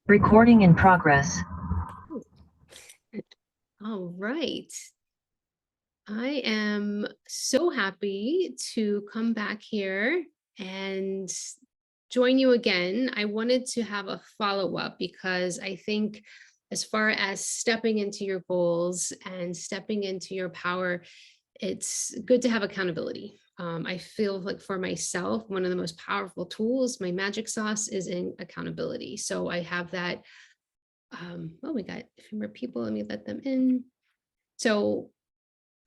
Recording in progress. All right. I am so happy to come back here and join you again. I wanted to have a follow-up because I think as far as stepping into your goals and stepping into your power, it's good to have accountability. I feel like for myself, one of the most powerful tools, my magic sauce, is in accountability. So I have that. Oh, we got a few more people. Let me let them in. So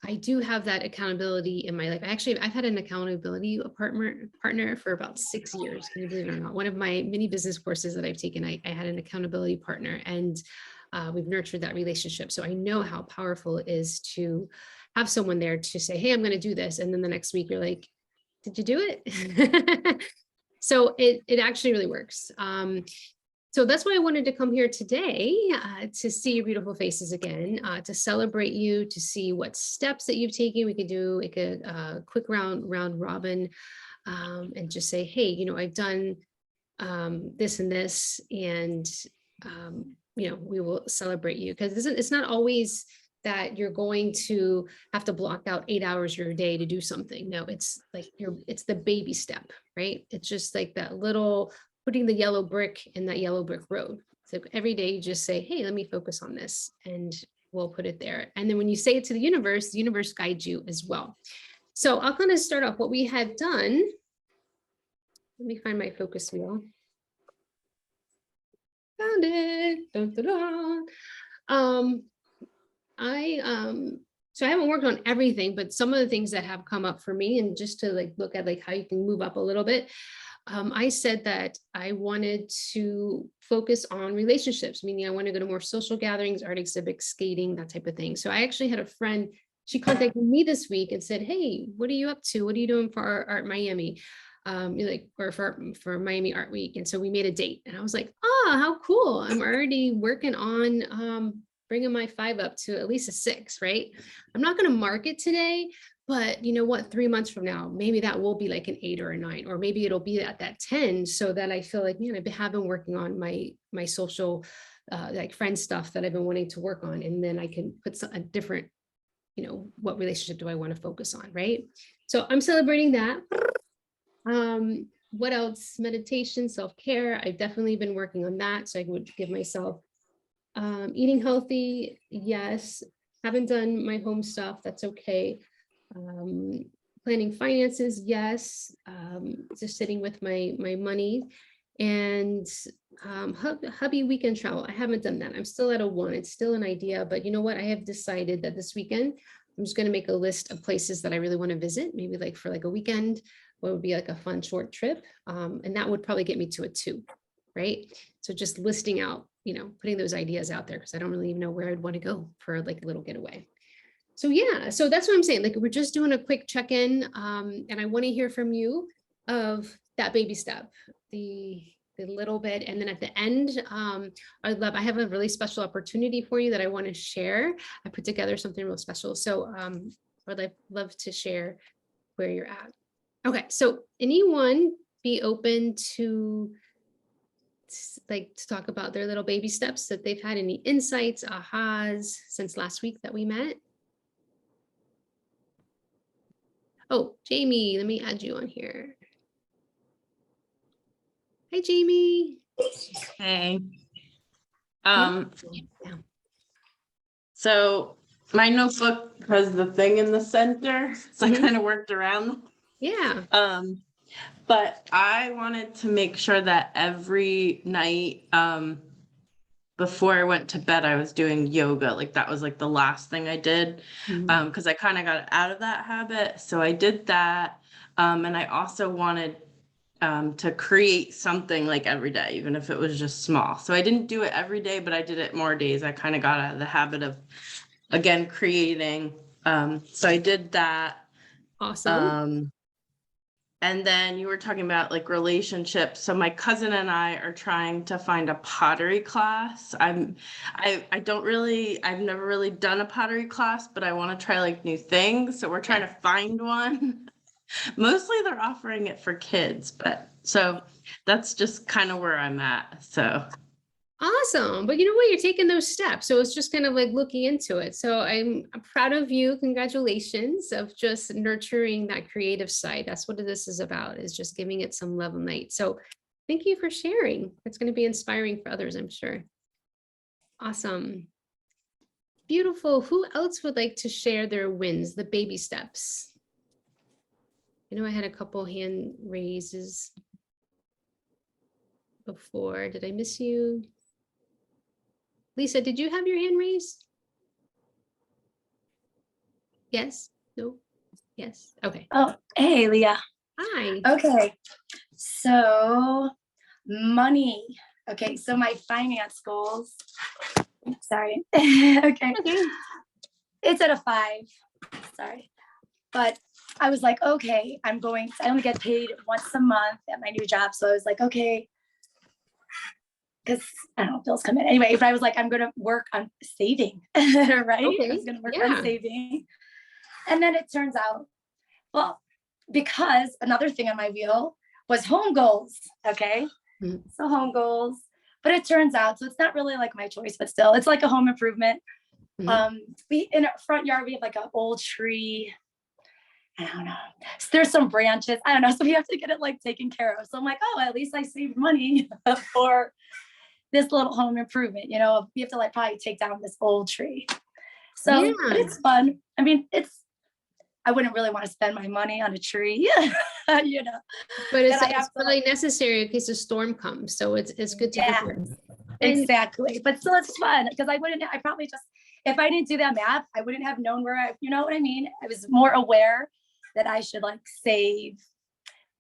I do have that accountability in my life. I've had an accountability partner for about 6 years. Can you believe it or not? One of my many business courses that I've taken, I had an accountability partner, and we've nurtured that relationship. So I know how powerful it is to have someone there to say, hey, I'm going to do this. And then the next week you're like, did you do it? So it actually really works. So that's why I wanted to come here today, to see your beautiful faces again, to celebrate you, to see what steps that you've taken. We could do a quick round robin, and just say, hey, I've done this and this, and we will celebrate you, because it's not always that you're going to have to block out 8 hours of your day to do something. No, it's like it's the baby step, right? It's just like that little putting the yellow brick in that yellow brick road. So every day you just say, hey, let me focus on this, and we'll put it there. And then when you say it to the universe guides you as well. So I'll kind of start off what we had done. Let me find my focus wheel. Found it. Dun, dun, dun. So I haven't worked on everything, but some of the things that have come up for me, and just to like look at like how you can move up a little bit. I said that I wanted to focus on relationships, meaning I want to go to more social gatherings, art exhibits, skating, that type of thing. So I actually had a friend, she contacted me this week and said, hey, what are you up to? What are you doing for Art Miami? Or for Miami Art Week. And so we made a date, and I was like, oh, how cool. I'm already working on bringing my 5 up to at least a 6, right? I'm not going to mark it today, but you know what, 3 months from now, maybe that will be like an 8 or a 9, or maybe it'll be at that 10, so that I feel like, man, I have been working on my social, like friend stuff that I've been wanting to work on. And then I can put a different, what relationship do I want to focus on, right? So I'm celebrating that. What else? Meditation, self-care. I've definitely been working on that. So I would give myself, eating healthy. Yes. Haven't done my home stuff. That's okay. Planning finances. Yes. Just sitting with my money, and hubby weekend travel. I haven't done that. I'm still at a 1. It's still an idea, but you know what? I have decided that this weekend I'm just going to make a list of places that I really want to visit, maybe like for like a weekend, what would be like a fun short trip. And that would probably get me to a 2, right? So just listing out, putting those ideas out there, because I don't really even know where I'd want to go for like a little getaway. So yeah, so that's what I'm saying. Like, we're just doing a quick check-in, and I want to hear from you of that baby step, the little bit. And then at the end, I have a really special opportunity for you that I want to share. I put together something real special. So I'd love to share where you're at. Okay, so anyone be open to talk about their little baby steps that they've had, any insights, ahas since last week that we met? Oh, Jamie, let me add you on here. Hi, Jamie. Hey. So my notebook has the thing in the center, so I kind of worked around. Yeah. But I wanted to make sure that every night, before I went to bed, I was doing yoga. Like that was like the last thing I did, because I kind of got out of that habit. So I did that. And I also wanted to create something like every day, even if it was just small. So I didn't do it every day, but I did it more days. I kind of got out of the habit of, again, creating. So I did that. Awesome. And then you were talking about like relationships. So my cousin and I are trying to find a pottery class. I've never really done a pottery class, but I want to try like new things. So we're trying to find one. Mostly they're offering it for kids, but so that's just kind of where I'm at. So Awesome. But you know what? You're taking those steps. So it's just kind of like looking into it. So I'm proud of you. Congratulations of just nurturing that creative side. That's what this is about, is just giving it some love and light. So thank you for sharing. It's going to be inspiring for others, I'm sure. Awesome. Beautiful. Who else would like to share their wins, the baby steps? I know I had a couple hand raises before. Did I miss you? Lisa, did you have your hand raised? Yes? No? Yes? Okay. Oh, hey, Leah. Hi. Okay, so money. Okay, so my finance goals. Sorry. Okay, Okay. it's at a 5. Sorry, but I was like, okay, I only get paid once a month at my new job, so I was like, okay, because I don't know, bills come in anyway. But I was like, I'm gonna work on saving, right? I Okay. was gonna work Yeah. on saving, and then it turns out, well, because another thing on my wheel was home goals. Okay. Mhm. So home goals, but it turns out, so it's not really like my choice, but still it's like a home improvement. Mhm. We in our front yard, we have like an old tree. I don't know. So there's some branches. I don't know. So we have to get it like taken care of. So I'm like, oh, at least I saved money for this little home improvement. You know, we have to like probably take down this old tree. So, but Yeah. it's fun. I mean, I wouldn't really want to spend my money on a tree, you know. But it's, That I have it's to really like, necessary in case a storm comes. So it's good to yeah, prepare. And exactly. But still, it's fun because I probably just, if I didn't do that math, I wouldn't have known you know what I mean? I was more aware that I should like save,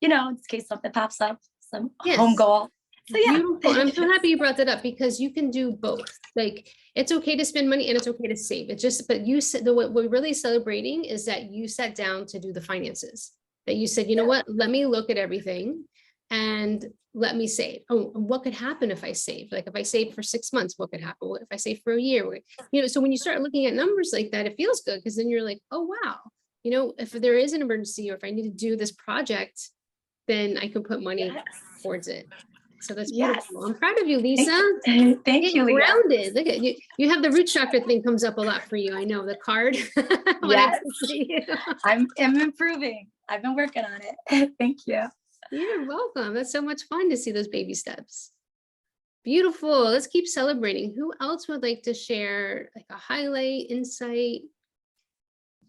you know, in case something pops up, some home yes. goal. So yeah. Beautiful. I'm so happy you brought that up because you can do both. Like it's okay to spend money and it's okay to save. It's just, but you said what we're really celebrating is that you sat down to do the finances. That you said, you know what, let me look at everything and let me save. Oh, what could happen if I save? Like if I save for 6 months, what could happen? What if I save for a year? You know, so when you start looking at numbers like that, it feels good because then you're like, oh wow, you know, if there is an emergency or if I need to do this project, then I can put money Yes. towards it. So that's Yes. beautiful. I'm proud of you, Lisa. Thank you, Get Leah. grounded. Look at you. You have the root chakra thing comes up a lot for you. I know the card. When I Yes. see you. I'm improving. I've been working on it. Thank you. You're welcome. That's so much fun to see those baby steps. Beautiful. Let's keep celebrating. Who else would like to share like a highlight, insight,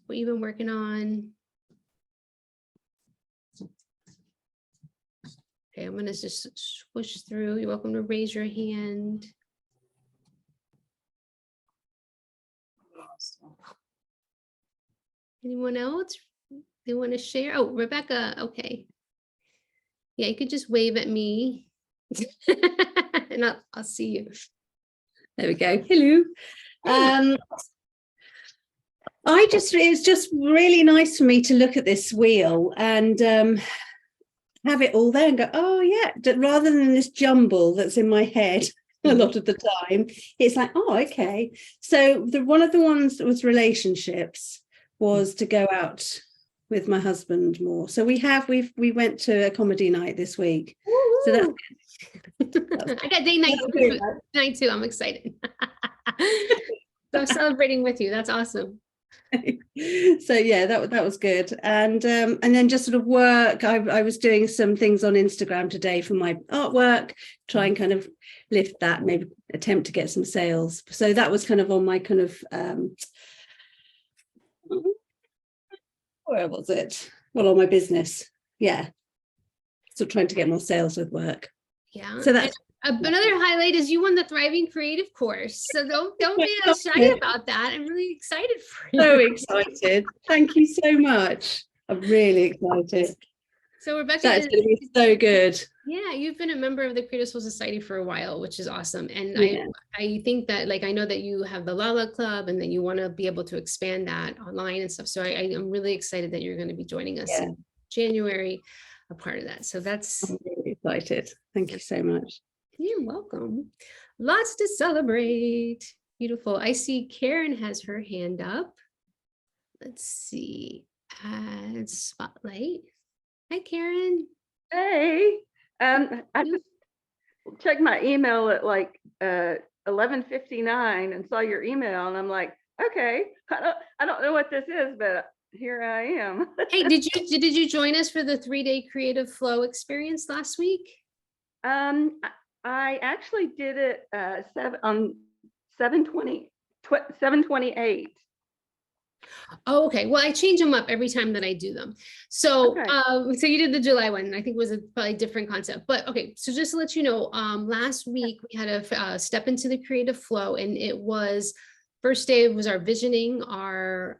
what you've been working on? Okay, I'm gonna just swoosh through. You're welcome to raise your hand. Anyone else? They want to share? Oh, Rebecca. Okay. Yeah, you could just wave at me and I'll see you. There we go. Hello. It's just really nice for me to look at this wheel and have it all there and go, oh yeah, rather than this jumble that's in my head a lot of the time. It's like, oh, okay. So one of the ones that was relationships was to go out with my husband more. So we went to a comedy night this week. Woo-hoo. So that's I got day night too. I'm excited. So I'm celebrating with you. That's awesome. So yeah, that was good. And then just sort of work. I was doing some things on Instagram today for my artwork, try and kind of lift that, maybe attempt to get some sales. So that was kind of on my kind of where was it? Well, on my business. Yeah. So trying to get more sales with work. Yeah. So that's another highlight is you won the Thriving Creative course. So don't be shy about that. I'm really excited for you. So excited. Thank you so much. I'm really excited. So Rebecca, that's going to be so good. Yeah, you've been a member of the Creative Soul Society for a while, which is awesome. And Yeah. I think that, like, I know that you have the Lala Club and that you want to be able to expand that online and stuff. So I'm really excited that you're going to be joining us in January, a part of that. So I'm really excited. Thank you so much. You're welcome. Lots to celebrate. Beautiful. I see Karen has her hand up. Let's see. Add spotlight. Hi, Karen. Hey, I just checked my email at like 11:59 and saw your email, and I'm like, okay, I don't know what this is, but here I am. Hey, did you join us for the 3-day creative flow experience last week? I actually did it on 7/28. Oh, okay. Well, I change them up every time that I do them. So, Okay. so you did the July one. I think was a probably different concept, but okay. So just to let you know, last week we had a step into the creative flow, and it was first day was our visioning, our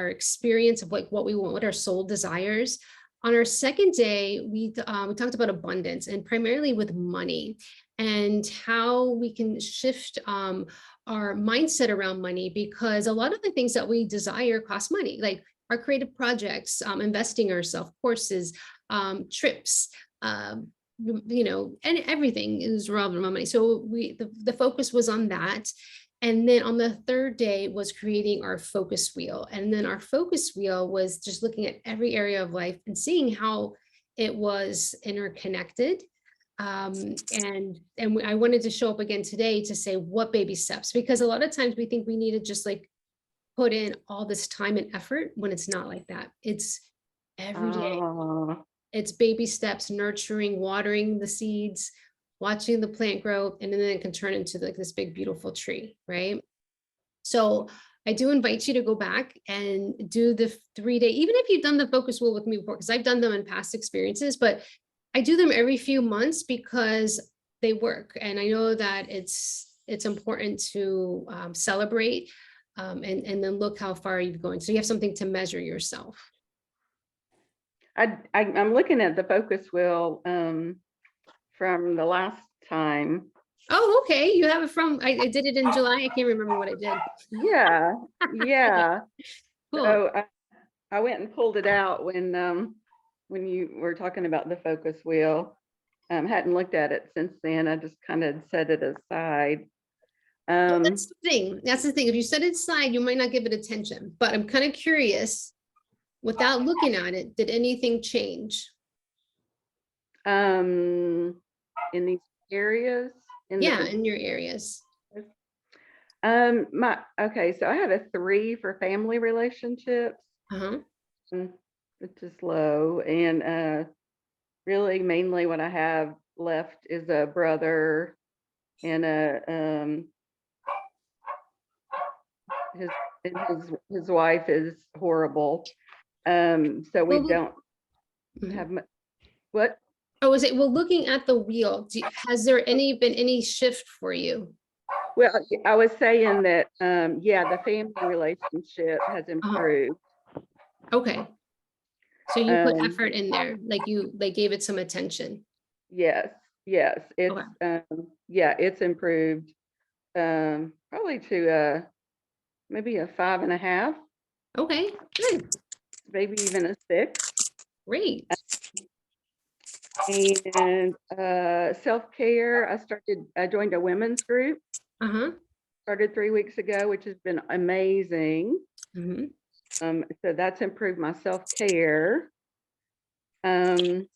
experience of like what we want, what our soul desires. On our second day, we talked about abundance and primarily with money and how we can shift our mindset around money, because a lot of the things that we desire cost money, like our creative projects, investing ourselves, courses, trips, and everything is relevant around money. So the focus was on that. And then on the third day was creating our focus wheel. And then our focus wheel was just looking at every area of life and seeing how it was interconnected. And I wanted to show up again today to say what baby steps, because a lot of times we think we need to just like put in all this time and effort when it's not like that. It's every day. It's baby steps, nurturing, watering the seeds, watching the plant grow, and then it can turn into like this big, beautiful tree, right? So I do invite you to go back and do the 3-day, even if you've done the focus wheel with me before, because I've done them in past experiences, but I do them every few months because they work. And I know that it's important to celebrate and then look how far you're going. So you have something to measure yourself. I'm looking at the focus wheel from the last time. Oh, okay. You have it from, I did it in July. I can't remember what I did. Yeah, yeah. Cool. So I went and pulled it out when you were talking about the focus wheel. Hadn't looked at it since then. I just kind of set it aside. Well, that's the thing. That's the thing. If you set it aside, you might not give it attention. But I'm kind of curious, without looking at it, did anything change? In these areas. In your areas. Okay, so I have a 3 for family relationships. Which is low, and really mainly what I have left is a brother and his wife is horrible. So we don't have much. What? Oh, is it? Well, looking at the wheel, has there been any shift for you? Well, I was saying that, yeah, the family relationship has improved. Okay. So you put effort in there, like gave it some attention. Yes, it's Okay. Yeah, it's improved. Probably to maybe a 5.5. Okay, good. Maybe even a 6. Great. And self-care, I joined a women's group. Started 3 weeks ago, which has been amazing. So that's improved my self-care. I've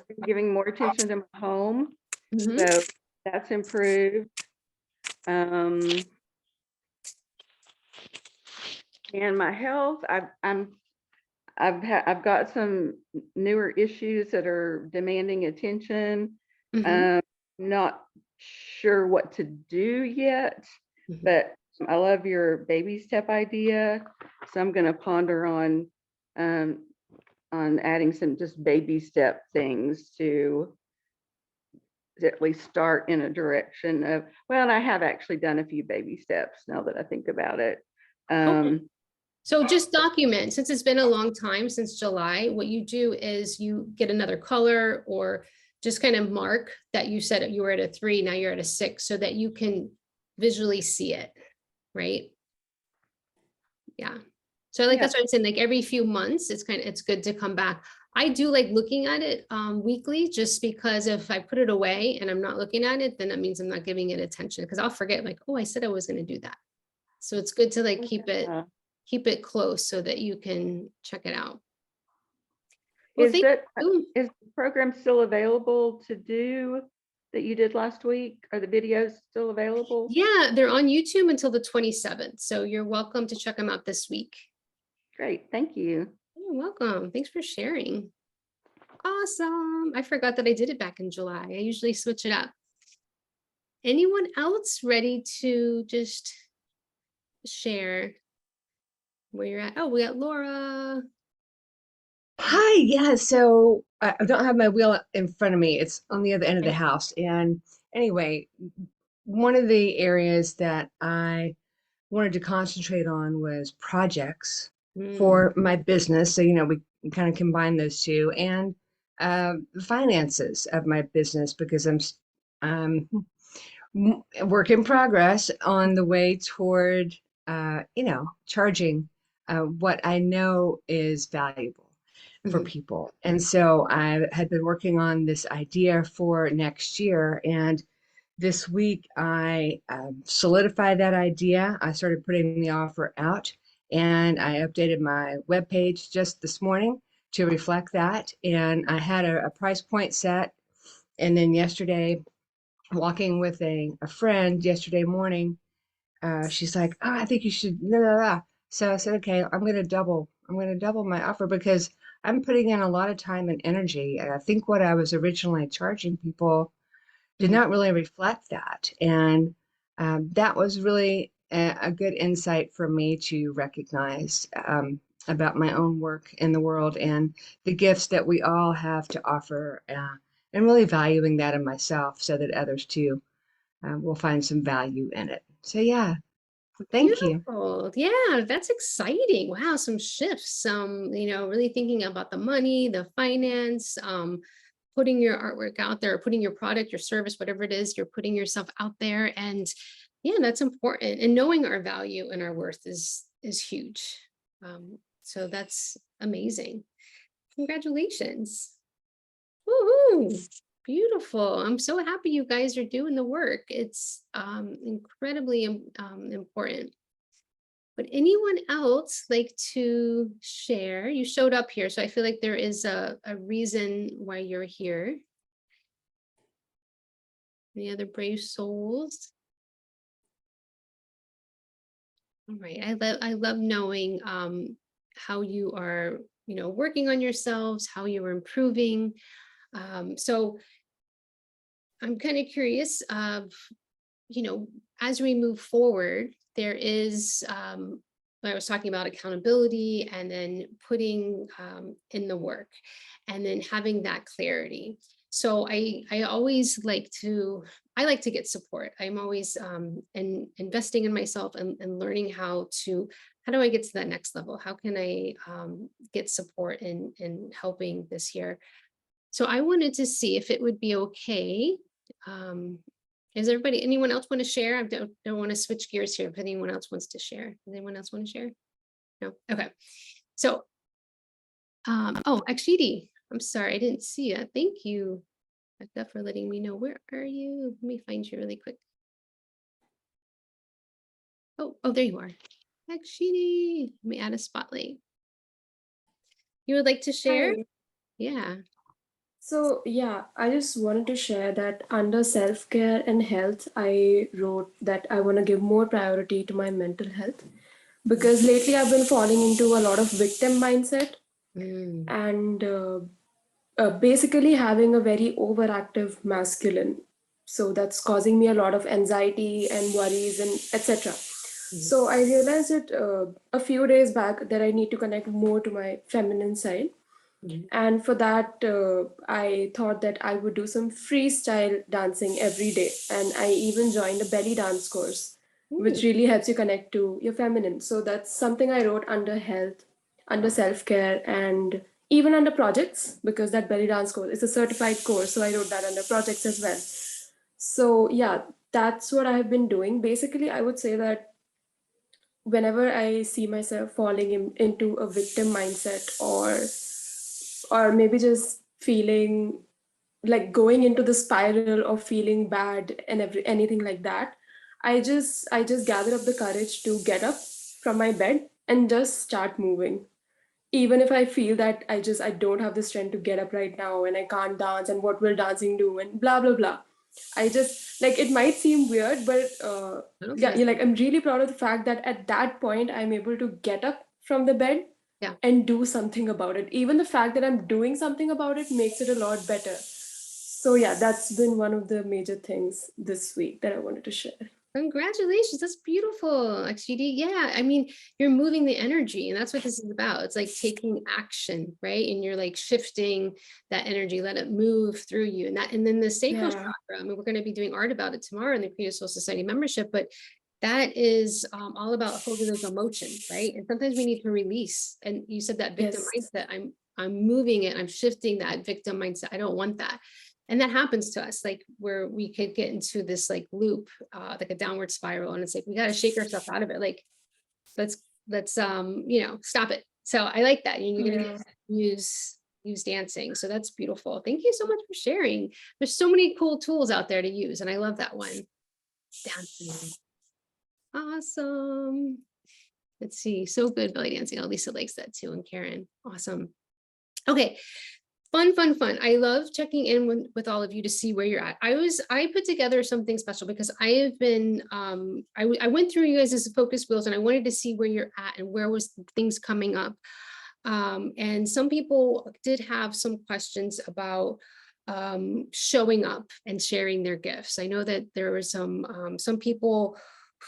been giving more attention to my home, so that's improved. And my health, I've got some newer issues that are demanding attention. Not sure what to do yet, but I love your baby step idea. So I'm going to ponder on adding some just baby step things to at least start in a direction of, well, and I have actually done a few baby steps now that I think about it. So just document, since it's been a long time since July, what you do is you get another color or just kind of mark that you said you were at a 3, now you're at a 6, so that you can visually see it, right? Yeah. So like, that's what I'm saying, like every few months, it's good to come back. I do like looking at it weekly, just because if I put it away and I'm not looking at it, then that means I'm not giving it attention, because I'll forget like, oh, I said I was going to do that. So it's good to like keep it close so that you can check it out. Well, Is thank that, you. is the program still available to do that you did last week? Are the videos still available? Yeah, they're on YouTube until the 27th. So you're welcome to check them out this week. Great, thank you. You're welcome. Thanks for sharing. Awesome. I forgot that I did it back in July. I usually switch it up. Anyone else ready to just share where you're at? Oh, we got Laura. Hi, yeah. So I don't have my wheel in front of me. It's on the other end of the Right. house. And anyway, one of the areas that I wanted to concentrate on was projects Mm, for my business. So, we kind of combine those two and the finances of my business because I'm work in progress on the way toward, charging what I know is valuable for mhm, people. And so I had been working on this idea for next year. And this week I solidified that idea. I started putting the offer out and I updated my webpage just this morning to reflect that. And I had a price point set. And then yesterday, walking with a friend yesterday morning, she's like, "Oh, I think you should blah, blah, blah." So I said, okay, I'm going to double my offer because I'm putting in a lot of time and energy. And I think what I was originally charging people did mhm. not really reflect that. And that was really a good insight for me to recognize about my own work in the world and the gifts that we all have to offer, and really valuing that in myself so that others too will find some value in it. So, yeah, thank you. Beautiful. Yeah, that's exciting. Wow, some shifts, some, really thinking about the money, the finance, putting your artwork out there, putting your product, your service, whatever it is, you're putting yourself out there. And yeah, that's important. And knowing our value and our worth is huge. So that's amazing. Congratulations. Woohoo! Beautiful. I'm so happy you guys are doing the work. It's incredibly important. Would anyone else like to share? You showed up here, so I feel like there is a reason why you're here. Any other brave souls? All right. I love knowing how you are, working on yourselves, how you are improving. So I'm kind of curious of, as we move forward, there is, I was talking about accountability and then putting in the work and then having that clarity. So I always I like to get support. I'm always investing in myself and learning how do I get to that next level? How can I get support in helping this year? So I wanted to see if it would be okay. Um, anyone else want to share? I don't want to switch gears here. If anyone else wants to share, does anyone else want to share? No. Okay. So, oh, Akshidi, I'm sorry, I didn't see you. Thank you, Becca, for letting me know. Where are you? Let me find you really quick. Oh, there you are. Akshidi, let me add a spotlight. You would like to share? Hi. Yeah. So, yeah, I just wanted to share that under self-care and health, I wrote that I want to give more priority to my mental health because lately I've been falling into a lot of victim mindset Mm, and basically having a very overactive masculine. So that's causing me a lot of anxiety and worries and etc. mhm, So I realized it a few days back that I need to connect more to my feminine side. mhm. And for that, I thought that I would do some freestyle dancing every day. And I even joined a belly dance course, which Ooh, really helps you connect to your feminine. So that's something I wrote under health, under self care, and even under projects, because that belly dance course is a certified course. So I wrote that under projects as well. So, yeah, that's what I have been doing. Basically, I would say that whenever I see myself falling into a victim mindset or maybe just feeling like going into the spiral of feeling bad and anything like that, I just gather up the courage to get up from my bed and just start moving. even if I feel that I don't have the strength to get up right now and I can't dance and what will dancing do and blah blah blah. I just like it might seem weird, but yeah, Okay. like I'm really proud of the fact that at that point I'm able to get up from the bed Yeah. and do something about it. Even the fact that I'm doing something about it makes it a lot better. So yeah, that's been one of the major things this week that I wanted to share. Congratulations. That's beautiful, Akshiti. Yeah. I mean, you're moving the energy, and that's what this is about. It's like taking action, right? And you're like shifting that energy, let it move through you. And then the sacral Yeah. chakra, I mean, we're going to be doing art about it tomorrow in the Creative Soul Society membership, but that is all about holding those emotions, right? And sometimes we need to release. And you said that victim Yes. mindset. I'm moving it. I'm shifting that victim mindset. I don't want that. And that happens to us, like where we could get into this like loop, like a downward spiral. And it's like, we got to shake ourselves out of it. Like, let's stop it. So I like that. You're going to Yeah. use dancing. So that's beautiful. Thank you so much for sharing. There's so many cool tools out there to use. And I love that one. Dancing. Awesome. Let's see. So good belly dancing. Oh, Lisa likes that too. And Karen. Awesome. Okay. Fun. I love checking in with all of you to see where you're at. I put together something special because I have been, I went through you guys' focus wheels and I wanted to see where you're at and where was things coming up. And some people did have some questions about showing up and sharing their gifts. I know that there were some people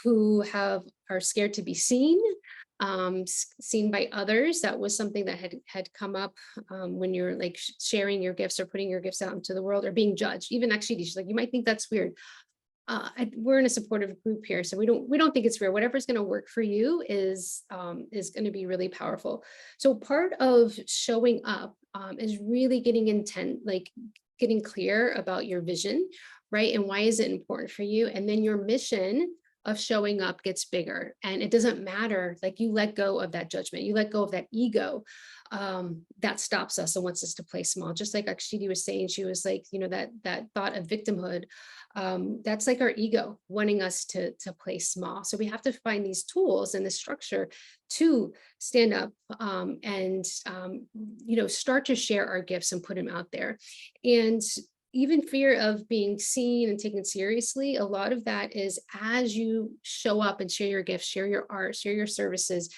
who are scared to be seen, seen by others. That was something that had come up when you're like sharing your gifts or putting your gifts out into the world or being judged. Even actually, she's like, you might think that's weird. We're in a supportive group here, so we don't think it's weird. Whatever's going to work for you is going to be really powerful. So part of showing up is really getting intent, like getting clear about your vision, right? And why is it important for you? And then your mission of showing up gets bigger, and it doesn't matter. Like you let go of that judgment, you let go of that ego that stops us and wants us to play small. Just like Akshiti was saying, she was like, that thought of victimhood. That's like our ego wanting us to play small. So we have to find these tools and the structure to stand up and start to share our gifts and put them out there. And even fear of being seen and taken seriously, a lot of that is as you show up and share your gifts, share your art, share your services,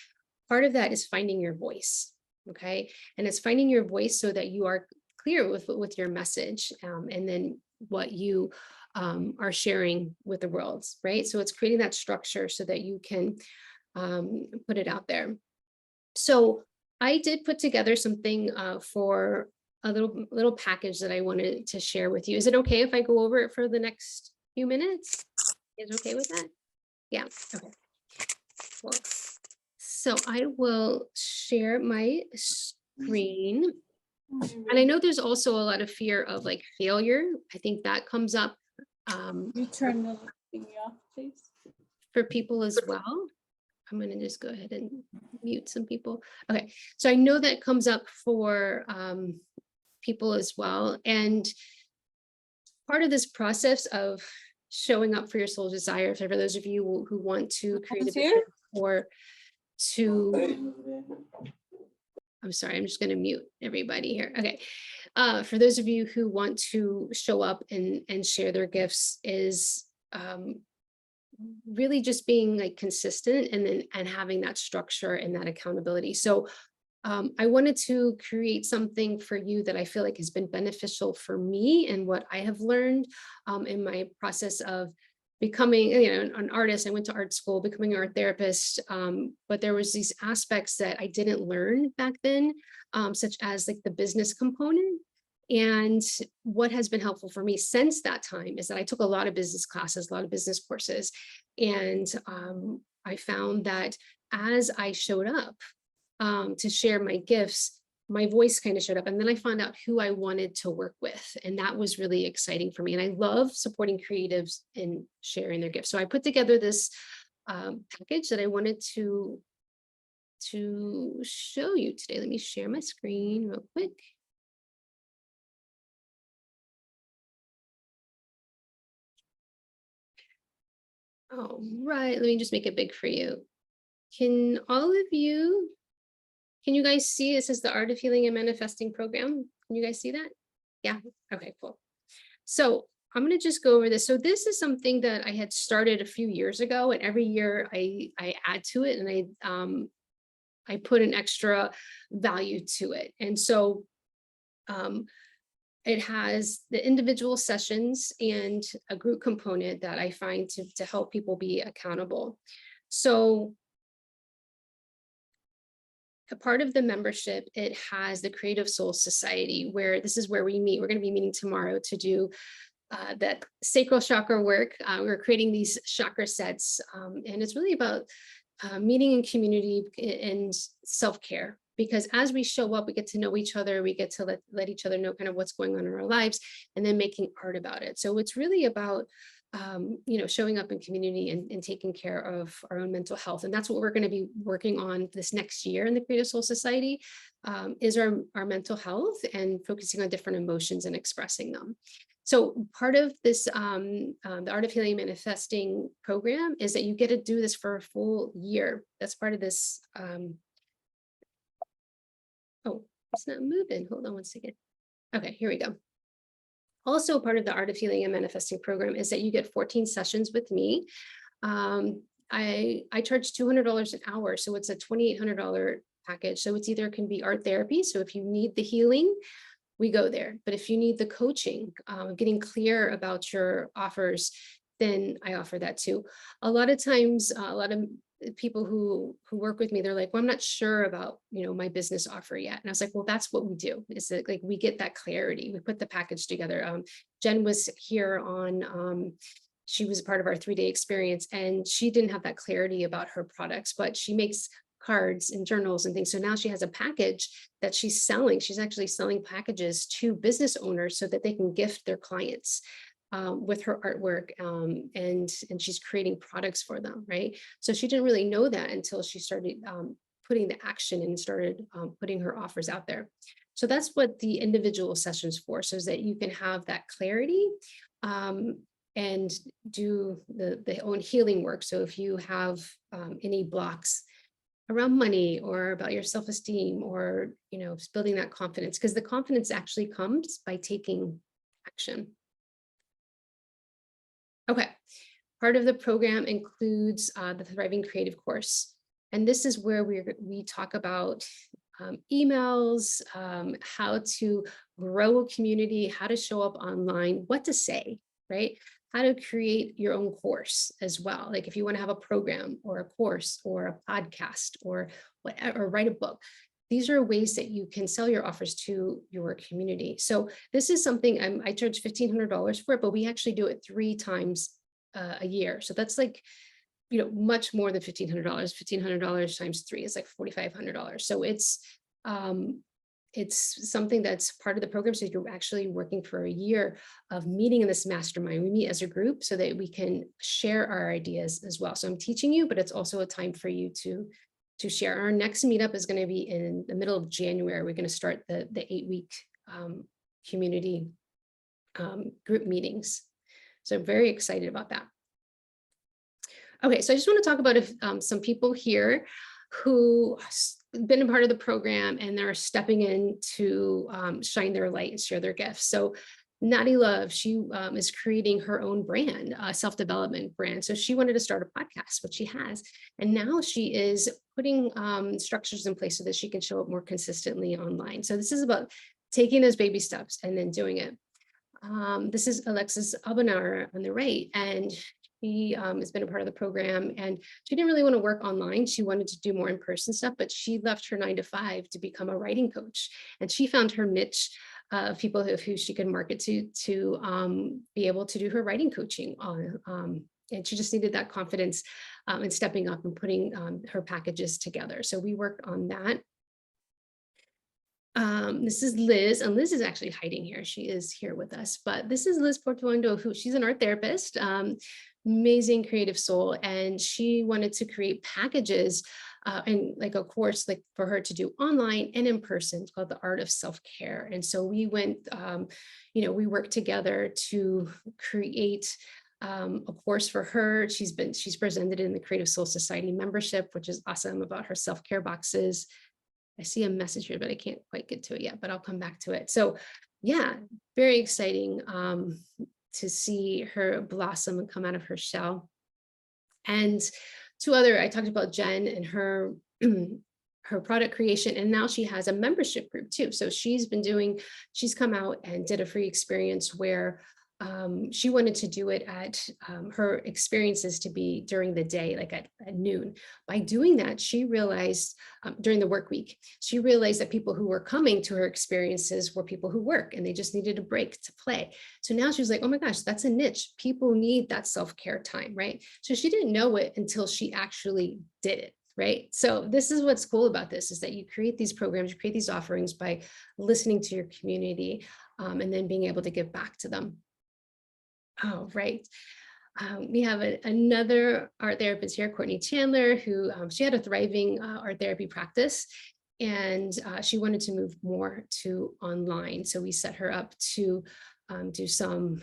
part of that is finding your voice. Okay. And it's finding your voice so that you are clear with your message and then what you are sharing with the world, right? So it's creating that structure so that you can put it out there. So I did put together something for a little package that I wanted to share with you. Is it okay if I go over it for the next few minutes? Is it okay with that? Yeah. Okay. Cool. So I will share my screen. And I know there's also a lot of fear of like failure. I think that comes up You turn the thingy off, please. for people as well. I'm going to just go ahead and mute some people. Okay, so I know that comes up for people as well. And part of this process of showing up for your soul desire, for those of you who want to create a vision or to, I'm sorry, I'm just going to mute everybody here. Okay. For those of you who want to show up and share their gifts is really just being like consistent and having that structure and that accountability. So I wanted to create something for you that I feel like has been beneficial for me and what I have learned in my process of becoming an artist. I went to art school, becoming an art therapist, but there was these aspects that I didn't learn back then, such as like the business component. And what has been helpful for me since that time is that I took a lot of business classes, a lot of business courses. And I found that as I showed up to share my gifts, my voice kind of showed up. And then I found out who I wanted to work with. And that was really exciting for me. And I love supporting creatives in sharing their gifts. So I put together this package that I wanted to show you today. Let me share my screen real quick. All right, let me just make it big for you. Can all of you Can you guys see, this is the Art of Healing and Manifesting program. Can you guys see that? Yeah, okay, cool. So I'm gonna just go over this. So this is something that I had started a few years ago, and every year I add to it, and I put an extra value to it. And so it has the individual sessions and a group component that I find to help people be accountable. So a part of the membership, it has the Creative Soul Society, where this is where we meet. We're going to be meeting tomorrow to do that sacral chakra work. We're creating these chakra sets, and it's really about meeting in community and self-care. Because as we show up, we get to know each other, we get to let each other know kind of what's going on in our lives, and then making art about it. So it's really about showing up in community and taking care of our own mental health. And that's what we're going to be working on this next year in the Creative Soul Society, is our mental health and focusing on different emotions and expressing them. So part of this, the Art of Healing Manifesting program is that you get to do this for a full year. That's part of this. Oh, it's not moving. Hold on one second. Okay, here we go. Also, part of the Art of Healing and Manifesting program is that you get 14 sessions with me. I charge $200 an hour, so it's a $2,800 package. So it's either can be art therapy. So if you need the healing, we go there. But if you need the coaching, getting clear about your offers, then I offer that too. A lot of times, a lot of people who work with me, they're like, well, I'm not sure about, my business offer yet. And I was like, well, that's what we do. Is that like, we get that clarity. We put the package together. Jen was here on, she was a part of our 3-day experience, and she didn't have that clarity about her products, but she makes cards and journals and things. So now she has a package that she's selling. She's actually selling packages to business owners so that they can gift their clients with her artwork, and she's creating products for them, right? So she didn't really know that until she started putting the action and started putting her offers out there. So that's what the individual sessions for, so that you can have that clarity and do the own healing work. So if you have any blocks around money or about your self-esteem, or building that confidence, because the confidence actually comes by taking action. Okay, part of the program includes the Thriving Creative course. And this is where we talk about emails, how to grow a community, how to show up online, what to say, right? How to create your own course as well. Like if you want to have a program or a course or a podcast or whatever, or write a book. These are ways that you can sell your offers to your community. So this is something I charge $1,500 for it, but we actually do it 3 times a year. So that's like, much more than $1,500. $1,500 times 3 is like $4,500. So it's something that's part of the program. So you're actually working for a year of meeting in this mastermind. We meet as a group so that we can share our ideas as well. So I'm teaching you, but it's also a time for you to share. Our next meetup is going to be in the middle of January. We're going to start the 8-week community group meetings. So I'm very excited about that. Okay, so I just want to talk about some people here who have been a part of the program and they're stepping in to shine their light and share their gifts. So Natty Love, she is creating her own brand, self-development brand. So she wanted to start a podcast, which she has. And now she is putting structures in place so that she can show up more consistently online. So this is about taking those baby steps and then doing it. This is Alexis Abonauer on the right. And she has been a part of the program, and she didn't really want to work online. She wanted to do more in-person stuff, but she left her 9-to-5 to become a writing coach. And she found her niche of people who she could market to be able to do her writing coaching on. And she just needed that confidence in stepping up and putting her packages together. So we worked on that. This is Liz, and Liz is actually hiding here. She is here with us, but this is Liz Portuondo, who she's an art therapist, amazing creative soul. And she wanted to create packages and like a course like for her to do online and in person. It's called The Art of Self-Care. And so we went, we worked together to create a course for her. She's presented in the Creative Soul Society membership, which is awesome, about her self-care boxes. I see a message here, but I can't quite get to it yet, but I'll come back to it. So yeah, very exciting to see her blossom and come out of her shell. And I talked about Jen and her her product creation, and now she has a membership group too. So she's come out and did a free experience where she wanted to do it at her experiences to be during the day, like at noon. By doing that, she realized during the work week, she realized that people who were coming to her experiences were people who work and they just needed a break to play. So now she was like, oh my gosh, that's a niche. People need that self-care time, right? So she didn't know it until she actually did it. Right. So this is what's cool about this, is that you create these programs, you create these offerings by listening to your community and then being able to give back to them. Oh, right. We have another art therapist here, Courtney Chandler, who she had a thriving art therapy practice, and she wanted to move more to online. So we set her up to do some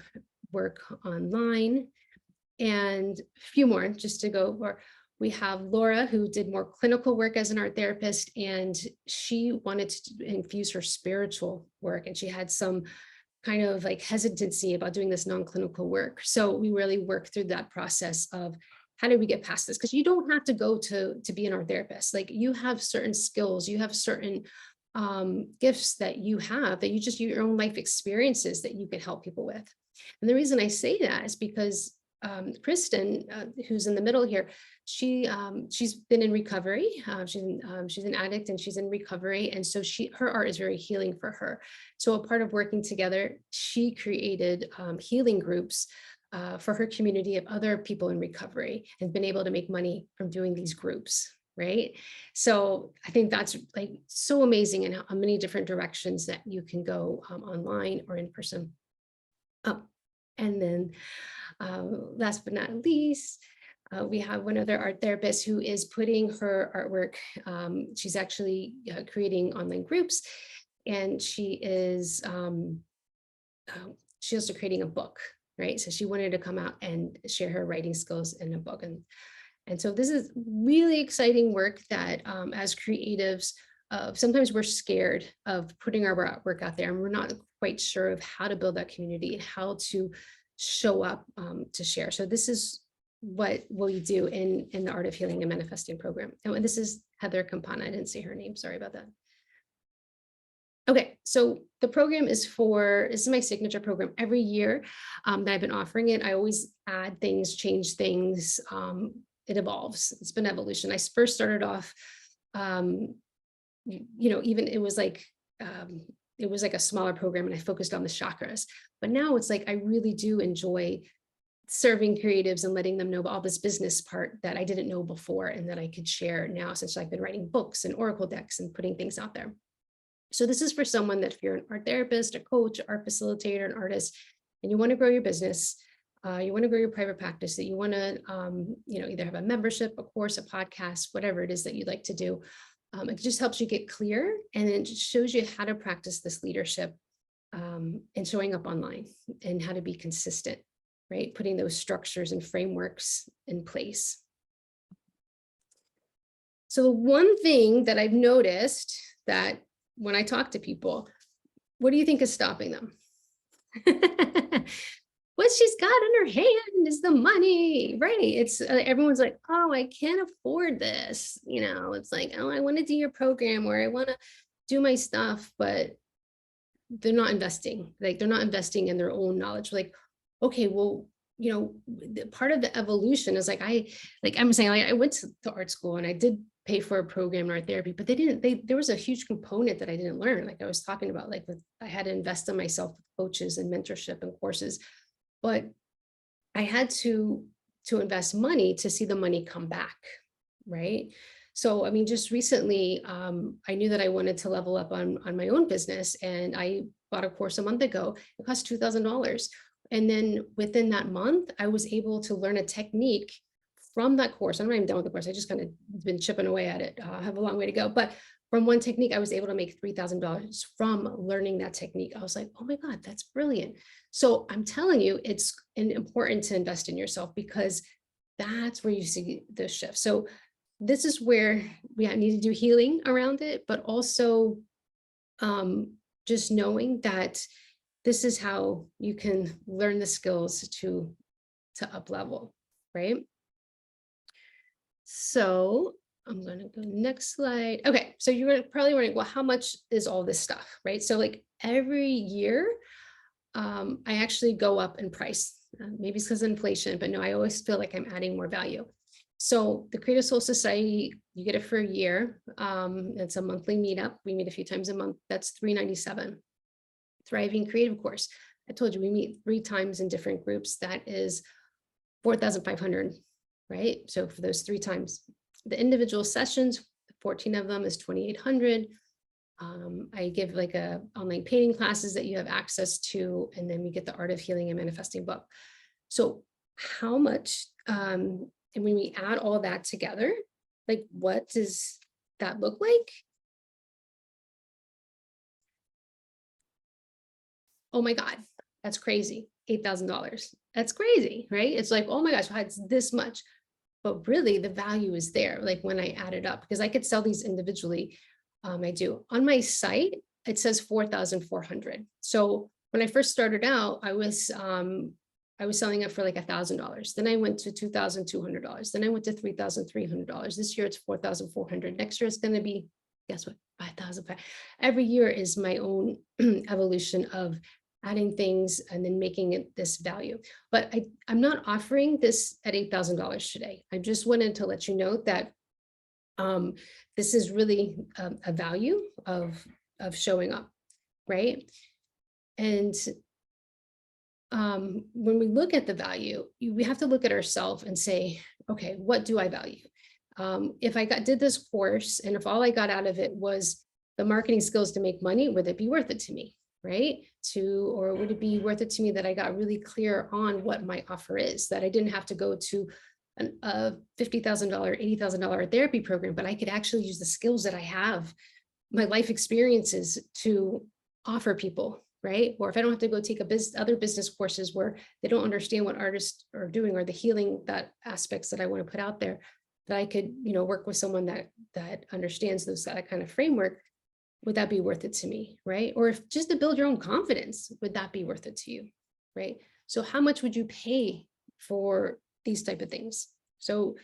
work online, and a few more just to go over. We have Laura, who did more clinical work as an art therapist, and she wanted to infuse her spiritual work, and she had some kind of like hesitancy about doing this non-clinical work. So we really worked through that process of how do we get past this? Because you don't have to go to be an art therapist. Like, you have certain skills, you have certain gifts that you have, that your own life experiences that you can help people with. And the reason I say that is because Kristen, who's in the middle here, she's been in recovery. She's an addict and she's in recovery. And so her art is very healing for her. So a part of working together, she created healing groups for her community of other people in recovery, and been able to make money from doing these groups. Right. So I think that's like so amazing, and how many different directions that you can go online or in person. And then last but not least, we have one other art therapist who is putting her artwork. She's actually creating online groups, and she is also creating a book, right? So she wanted to come out and share her writing skills in a book. And so this is really exciting work that as creatives, sometimes we're scared of putting our artwork out there, and we're not quite sure of how to build that community and how to show up to share. So this is what we do in the Art of Healing and Manifesting program. And this is Heather Campana. I didn't see her name. Sorry about that. Okay, so the program this is my signature program every year that I've been offering it. I always add things, change things. It evolves. It's been evolution. I first started off, even it was like a smaller program, and I focused on the chakras. But now it's like I really do enjoy serving creatives and letting them know about all this business part that I didn't know before, and that I could share now, since I've been writing books and oracle decks and putting things out there. So this is for someone that, if you're an art therapist, a coach, art facilitator, an artist, and you want to grow your business, you want to grow your private practice, that you want to, either have a membership, a course, a podcast, whatever it is that you'd like to do. It just helps you get clear, and it just shows you how to practice this leadership and showing up online, and how to be consistent, right? Putting those structures and frameworks in place. So one thing that I've noticed, that when I talk to people, what do you think is stopping them? What she's got in her hand is the money, right? It's everyone's like, oh, I can't afford this. It's like, oh, I want to do your program, or I want to do my stuff, but they're not investing. Like, they're not investing in their own knowledge. Like, okay, well, part of the evolution is I'm saying, I went to art school and I did pay for a program in art therapy, but there was a huge component that I didn't learn. Like I was talking about, I had to invest in myself with coaches and mentorship and courses, but I had to invest money to see the money come back, right? So, I mean, just recently, I knew that I wanted to level up on my own business, and I bought a course a month ago. It cost $2,000. And then within that month, I was able to learn a technique from that course. I'm not even done with the course. I just kind of been chipping away at it. I have a long way to go. But from one technique, I was able to make $3,000 from learning that technique. I was like, oh my God, that's brilliant. So I'm telling you, it's important to invest in yourself, because that's where you see the shift. So this is where we need to do healing around it, but also just knowing that this is how you can learn the skills to up level, right? So I'm going to go next slide. Okay, so you're probably wondering, well, how much is all this stuff, right? So like every year, I actually go up in price. Maybe it's because of inflation, but no, I always feel like I'm adding more value. So the Creative Soul Society, you get it for a year. It's a monthly meetup. We meet a few times a month. That's $397. Thriving Creative Course. I told you we meet 3 times in different groups. That is 4,500, right? So for those 3 times, the individual sessions, 14 of them is 2,800. I give like a online painting classes that you have access to, and then we get the Art of Healing and Manifesting book. So how much, and when we add all that together, like what does that look like? Oh my God, that's crazy. $8,000. That's crazy, right? It's like, oh my gosh, it's this much. But really the value is there, like when I add it up, because I could sell these individually. I do. On my site, it says 4,400. So when I first started out, I was selling it for like $1,000. Then I went to $2,200. Then I went to $3,300. This year it's 4,400. Next year it's going to be, guess what? 5,000. Every year is my own evolution of adding things and then making it this value. But I'm not offering this at $8,000 today. I just wanted to let you know that this is really a value of showing up, right? And when we look at the value, we have to look at ourselves and say, okay, what do I value? If I did this course and if all I got out of it was the marketing skills to make money, would it be worth it to me, right? Or would it be worth it to me that I got really clear on what my offer is, that I didn't have to go to a $50,000, $80,000 therapy program, but I could actually use the skills that I have, my life experiences to offer people, right? Or if I don't have to go take other business courses where they don't understand what artists are doing or the healing that aspects that I want to put out there, that I could, work with someone that understands that kind of framework. Would that be worth it to me, right? Or if just to build your own confidence, would that be worth it to you, right? So how much would you pay for these type of things? So when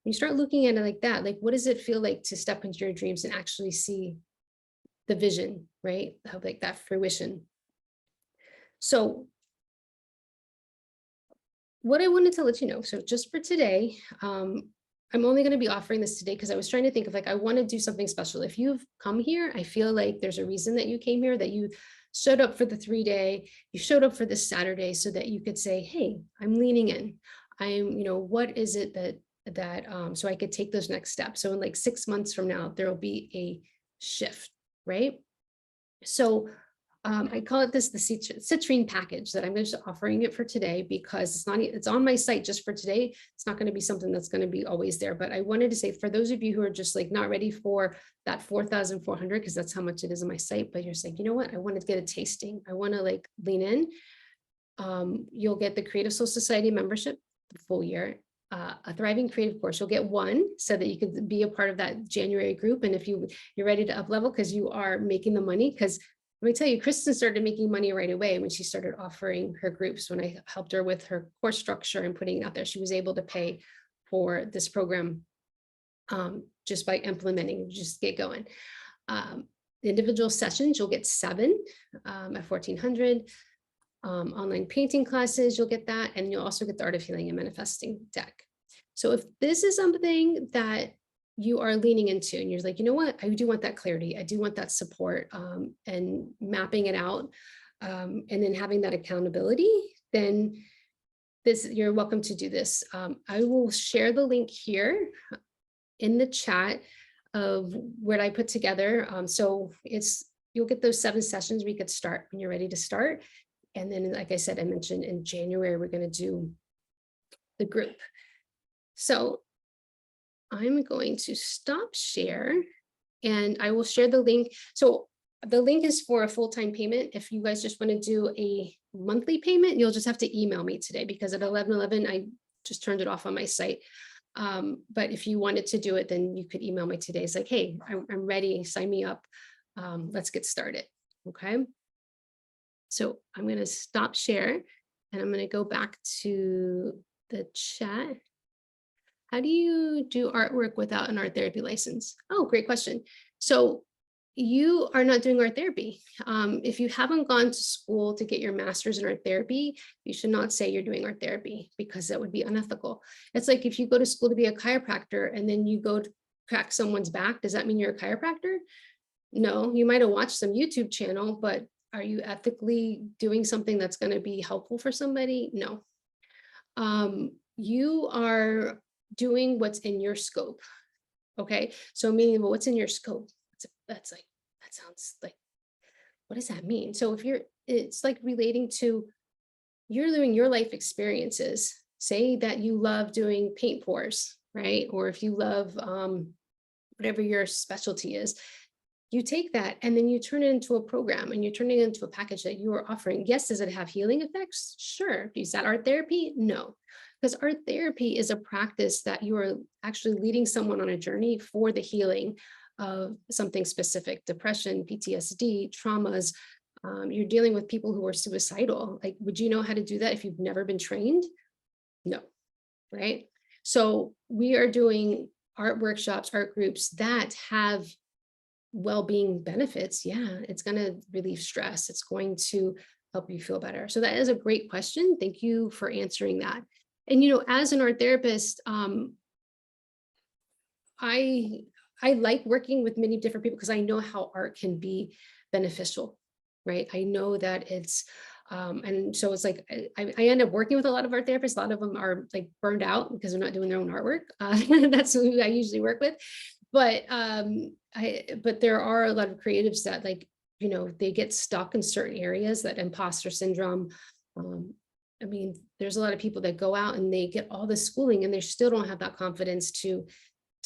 you start looking at it like that, like what does it feel like to step into your dreams and actually see the vision, right? Have like that fruition. So what I wanted to let you know, so just for today, I'm only going to be offering this today because I was trying to think of like, I want to do something special. If you've come here, I feel like there's a reason that you came here, that you showed up for the 3-day, you showed up for this Saturday so that you could say, hey, I'm leaning in. What is it that so I could take those next steps. So in like 6 months from now, there will be a shift, right? So I call it the Citrine package that I'm just offering it for today because it's on my site just for today. It's not going to be something that's going to be always there. But I wanted to say for those of you who are just like not ready for that 4,400, because that's how much it is on my site, but you're saying, you know what, I want to get a tasting. I want to like lean in. You'll get the Creative Soul Society membership the full year, a Thriving Creative course. You'll get one so that you could be a part of that January group. And if you're ready to up level because you are making the money, because let me tell you, Kristen started making money right away when she started offering her groups. When I helped her with her course structure and putting it out there, she was able to pay for this program just by implementing, just get going. The individual sessions, you'll get 7 at 1,400. Online painting classes, you'll get that. And you'll also get the Art of Healing and Manifesting deck. So if this is something that you are leaning into and you're like, you know what, I do want that clarity. I do want that support and mapping it out and then having that accountability, then you're welcome to do this. I will share the link here in the chat of what I put together. So you'll get those 7 sessions we could start when you're ready to start. And then, like I said, I mentioned in January, we're going to do the group. So I'm going to stop share and I will share the link. So the link is for a full-time payment. If you guys just want to do a monthly payment, you'll just have to email me today because at 11:11, I just turned it off on my site. But if you wanted to do it, then you could email me today. It's like, hey, I'm ready, sign me up. Let's get started. Okay. So I'm going to stop share and I'm going to go back to the chat. How do you do artwork without an art therapy license? Oh, great question. So you are not doing art therapy. If you haven't gone to school to get your master's in art therapy, you should not say you're doing art therapy because that would be unethical. It's like if you go to school to be a chiropractor and then you go to crack someone's back, does that mean you're a chiropractor? No, you might have watched some YouTube channel, but are you ethically doing something that's going to be helpful for somebody? No. You are doing what's in your scope. Okay. So meaning, well, what's in your scope? That's like, that sounds like, what does that mean? So if it's like relating to, you're living your life experiences. Say that you love doing paint pours, right? Or if you love whatever your specialty is, you take that and then you turn it into a program and you turn it into a package that you are offering. Yes, does it have healing effects? Sure. Is that art therapy? No, because art therapy is a practice that you are actually leading someone on a journey for the healing of something specific, depression, PTSD, traumas. You're dealing with people who are suicidal. Like, would you know how to do that if you've never been trained? No, right? So we are doing art workshops, art groups that have well-being benefits. Yeah, it's going to relieve stress. It's going to help you feel better. So that is a great question. Thank you for answering that. And, you know, as an art therapist, I like working with many different people because I know how art can be beneficial, right? I know that it's, and so it's like, I end up working with a lot of art therapists. A lot of them are like burned out because they're not doing their own artwork. That's who I usually work with. But but there are a lot of creatives that, like, you know, they get stuck in certain areas, that imposter syndrome. I mean, there's a lot of people that go out and they get all this schooling and they still don't have that confidence to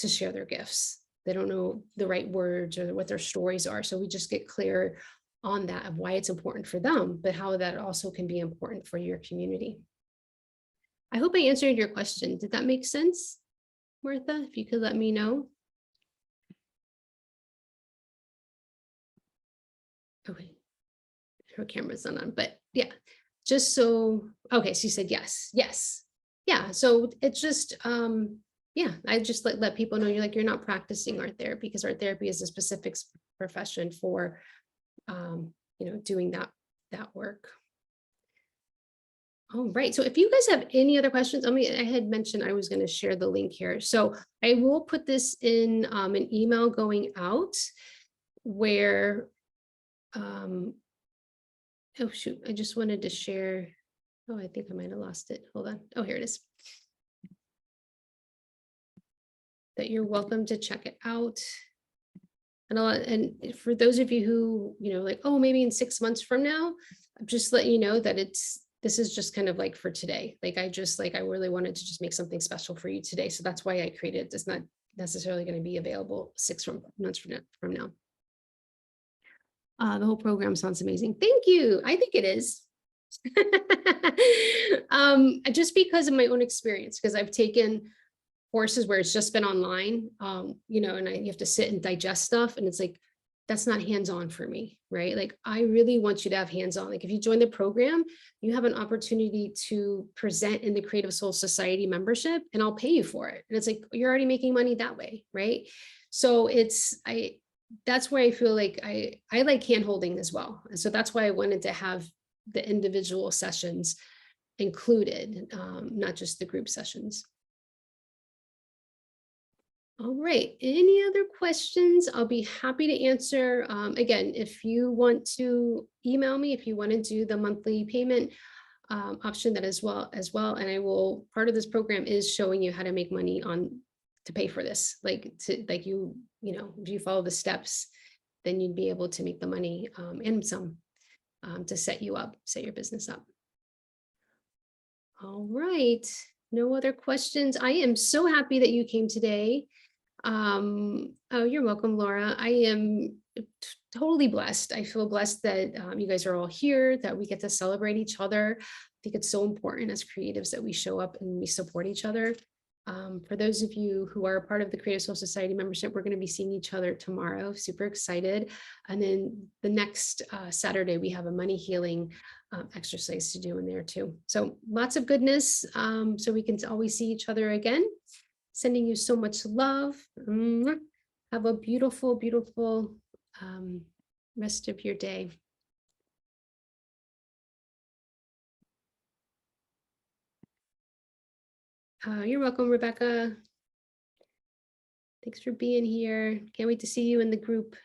share their gifts. They don't know the right words or what their stories are. So we just get clear on that, of why it's important for them, but how that also can be important for your community. I hope I answered your question. Did that make sense, Martha? If you could let me know. Okay, her camera's not on, but yeah, just so, okay, so you said yes, yes. Yeah, so it's just, yeah, I just let people know you're not practicing art therapy, because art therapy is a specific profession for, you know, doing that work. All right, so if you guys have any other questions, I mean, I had mentioned I was going to share the link here. So I will put this in an email going out where, oh shoot, I just wanted to share. Oh, I think I might have lost it. Hold on. Oh, here it is. That you're welcome to check it out. And for those of you who, you know, like, oh, maybe in 6 months from now, I'm just letting you know that this is just kind of like for today. Like, I really wanted to just make something special for you today. So that's why I created it. It's not necessarily going to be available 6 months from now. The whole program sounds amazing. Thank you. I think it is. Just because of my own experience, because I've taken courses where it's just been online, you know, and you have to sit and digest stuff. And it's like, that's not hands-on for me, right? Like, I really want you to have hands-on. Like, if you join the program, you have an opportunity to present in the Creative Soul Society membership, and I'll pay you for it. And it's like, you're already making money that way, right? So that's where I feel like I like hand-holding as well. And so that's why I wanted to have the individual sessions included, not just the group sessions. All right, any other questions? I'll be happy to answer. Again, if you want to email me, if you want to do the monthly payment option, that as well. And part of this program is showing you how to make money to pay for this. You know, if you follow the steps, then you'd be able to make the money and some to set your business up. All right, no other questions. I am so happy that you came today. Oh, you're welcome, Laura. I am totally blessed. I feel blessed that you guys are all here, that we get to celebrate each other. I think it's so important as creatives that we show up and we support each other. For those of you who are a part of the Creative Soul Society membership, we're going to be seeing each other tomorrow. Super excited. And then the next Saturday, we have a money healing exercise to do in there too. So lots of goodness. So we can always see each other again. Sending you so much love. Mwah. Have a beautiful, beautiful rest of your day. You're welcome, Rebecca. Thanks for being here. Can't wait to see you in the group.